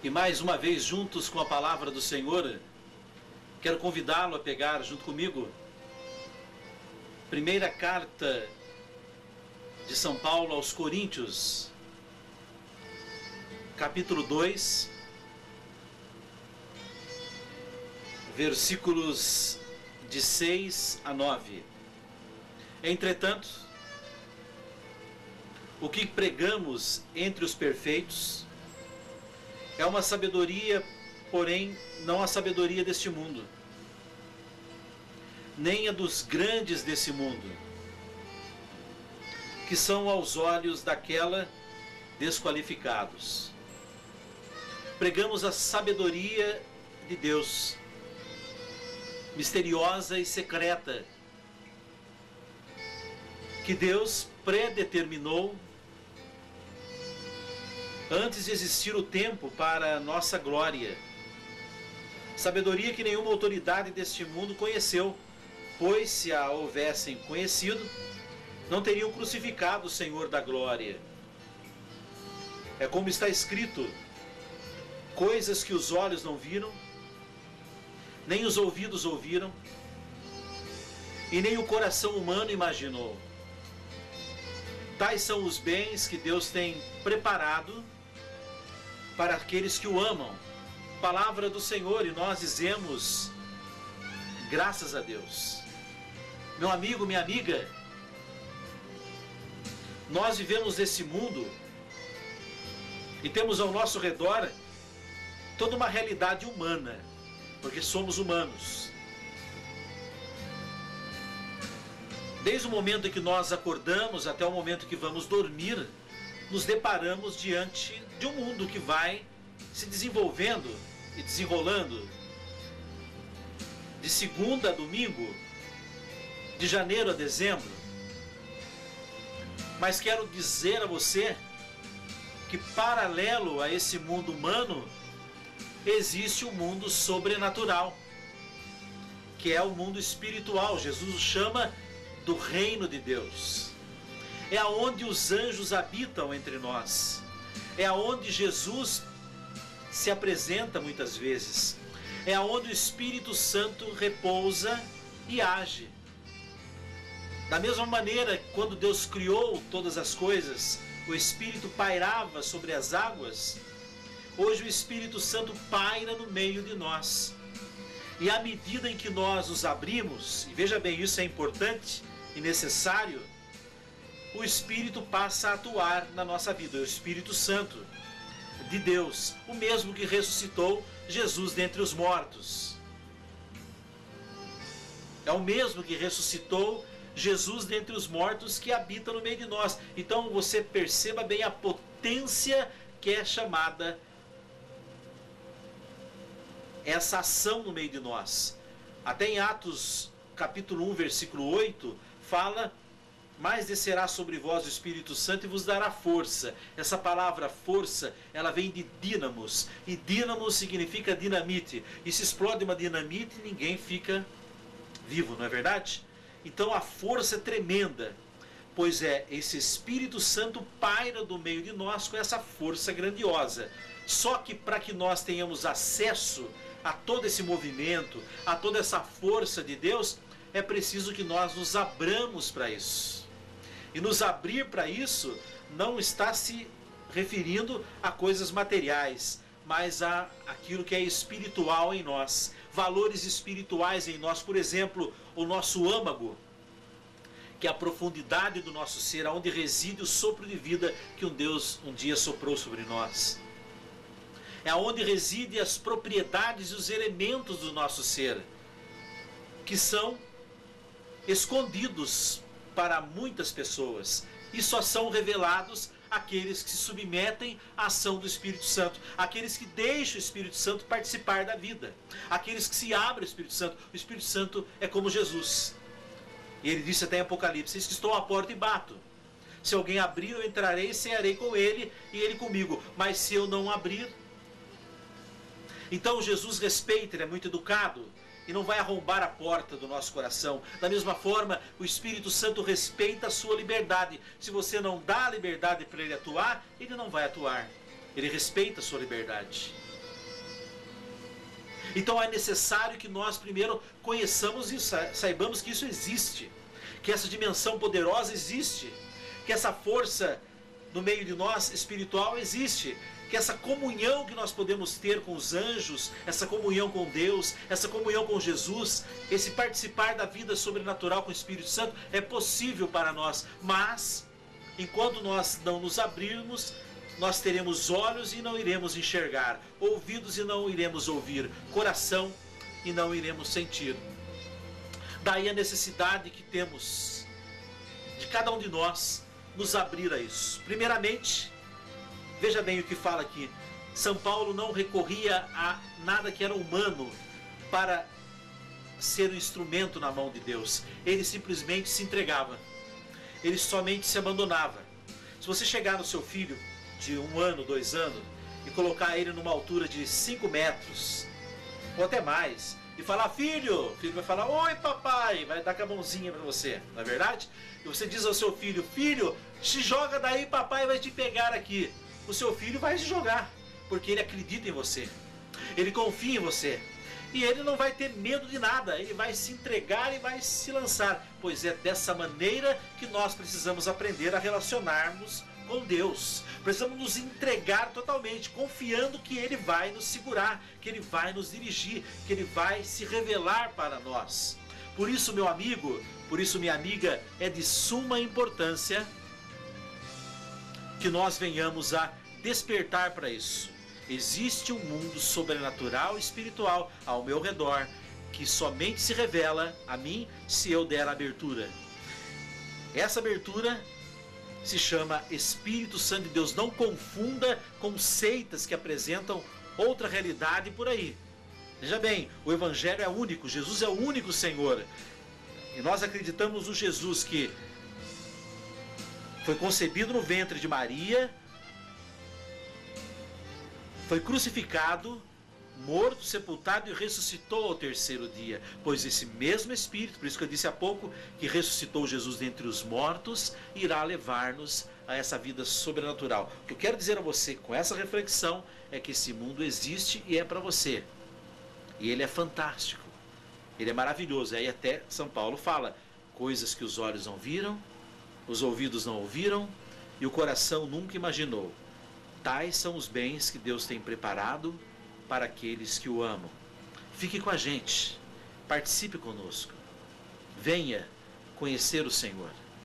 E mais uma vez, juntos com a palavra do Senhor, quero convidá-lo a pegar junto comigo primeira carta de São Paulo aos Coríntios, capítulo 2, versículos de 6 a 9. Entretanto, o que pregamos entre os perfeitos é uma sabedoria, porém não a sabedoria deste mundo, nem a dos grandes desse mundo, que são aos olhos daquela desqualificados. Pregamos a sabedoria de Deus, misteriosa e secreta, que Deus predeterminou antes de existir o tempo para a nossa glória. Sabedoria que nenhuma autoridade deste mundo conheceu, pois se a houvessem conhecido, não teriam crucificado o Senhor da glória. É como está escrito: coisas que os olhos não viram, nem os ouvidos ouviram, e nem o coração humano imaginou. Tais são os bens que Deus tem preparado para aqueles que o amam. Palavra do Senhor, e nós dizemos graças a Deus. Meu amigo, minha amiga, nós vivemos nesse mundo e temos ao nosso redor toda uma realidade humana, porque somos humanos. Desde o momento em que nós acordamos até o momento que vamos dormir, nos deparamos diante de um mundo que vai se desenvolvendo e desenrolando. De segunda a domingo, de janeiro a dezembro. Mas quero dizer a você que paralelo a esse mundo humano, existe o mundo sobrenatural, que é o mundo espiritual. Jesus o chama do reino de Deus. É aonde os anjos habitam entre nós. É aonde Jesus se apresenta muitas vezes. É aonde o Espírito Santo repousa e age. Da mesma maneira, quando Deus criou todas as coisas, o Espírito pairava sobre as águas. Hoje o Espírito Santo paira no meio de nós. E à medida em que nós nos abrimos, e veja bem, isso é importante e necessário, o Espírito passa a atuar na nossa vida. O Espírito Santo de Deus, o mesmo que ressuscitou Jesus dentre os mortos. É o mesmo que ressuscitou Jesus dentre os mortos, que habita no meio de nós. Então você perceba bem a potência que é chamada essa ação no meio de nós. Até em Atos capítulo 1, versículo 8, fala: mas descerá sobre vós o Espírito Santo e vos dará força. Essa palavra força, ela vem de dínamos, e dínamo significa dinamite, e se explode uma dinamite, ninguém fica vivo, não é verdade? Então a força é tremenda, pois esse Espírito Santo paira do meio de nós com essa força grandiosa. Só que para que nós tenhamos acesso a todo esse movimento, a toda essa força de Deus, é preciso que nós nos abramos para isso. E nos abrir para isso não está se referindo a coisas materiais, mas a aquilo que é espiritual em nós, valores espirituais em nós. Por exemplo, o nosso âmago, que é a profundidade do nosso ser, onde reside o sopro de vida que Deus um dia soprou sobre nós. É onde residem as propriedades e os elementos do nosso ser, que são escondidos para muitas pessoas, e só são revelados àqueles que se submetem à ação do Espírito Santo, aqueles que deixam o Espírito Santo participar da vida, aqueles que se abrem ao Espírito Santo. O Espírito Santo é como Jesus, e ele disse até em Apocalipse: eis que estou à porta e bato. Se alguém abrir, eu entrarei e cearei com ele, e ele comigo. Mas se eu não abrir... Então Jesus respeita, ele é muito educado, e não vai arrombar a porta do nosso coração. Da mesma forma, o Espírito Santo respeita a sua liberdade. Se você não dá a liberdade para ele atuar, ele não vai atuar. Ele respeita a sua liberdade. Então é necessário que nós primeiro conheçamos isso, saibamos que isso existe, que essa dimensão poderosa existe, que essa força no meio de nós espiritual existe, que essa comunhão que nós podemos ter com os anjos, essa comunhão com Deus, essa comunhão com Jesus, esse participar da vida sobrenatural com o Espírito Santo é possível para nós, mas enquanto nós não nos abrirmos, nós teremos olhos e não iremos enxergar, ouvidos e não iremos ouvir, coração e não iremos sentir. Daí a necessidade que temos de cada um de nós nos abrir a isso. Primeiramente, veja bem o que fala aqui. São Paulo não recorria a nada que era humano para ser um instrumento na mão de Deus. Ele simplesmente se entregava. Ele somente se abandonava. Se você chegar no seu filho de 1 ano, 2 anos, e colocar ele numa altura de 5 metros, ou até mais, e falar, filho, o filho vai falar, oi papai, vai dar com a mãozinha para você, não é verdade? E você diz ao seu filho, filho, se joga daí, papai vai te pegar aqui. O seu filho vai se jogar, porque ele acredita em você, ele confia em você, e ele não vai ter medo de nada, ele vai se entregar e vai se lançar, pois é dessa maneira que nós precisamos aprender a relacionarmos com Deus. Precisamos nos entregar totalmente, confiando que Ele vai nos segurar, que Ele vai nos dirigir, que Ele vai se revelar para nós. Por isso, meu amigo, por isso, minha amiga, é de suma importância que nós venhamos a despertar para isso. Existe um mundo sobrenatural e espiritual ao meu redor, que somente se revela a mim se eu der abertura. Essa abertura se chama Espírito Santo de Deus. Não confunda com seitas que apresentam outra realidade por aí. Veja bem, o Evangelho é único, Jesus é o único Senhor. E nós acreditamos no Jesus que foi concebido no ventre de Maria, foi crucificado, morto, sepultado e ressuscitou ao 3º dia. Pois esse mesmo Espírito, por isso que eu disse há pouco, que ressuscitou Jesus dentre os mortos, irá levar-nos a essa vida sobrenatural. O que eu quero dizer a você com essa reflexão é que esse mundo existe e é para você. E ele é fantástico. Ele é maravilhoso. Aí até São Paulo fala, coisas que os olhos não viram, os ouvidos não ouviram e o coração nunca imaginou. Tais são os bens que Deus tem preparado para aqueles que o amam. Fique com a gente, participe conosco, venha conhecer o Senhor.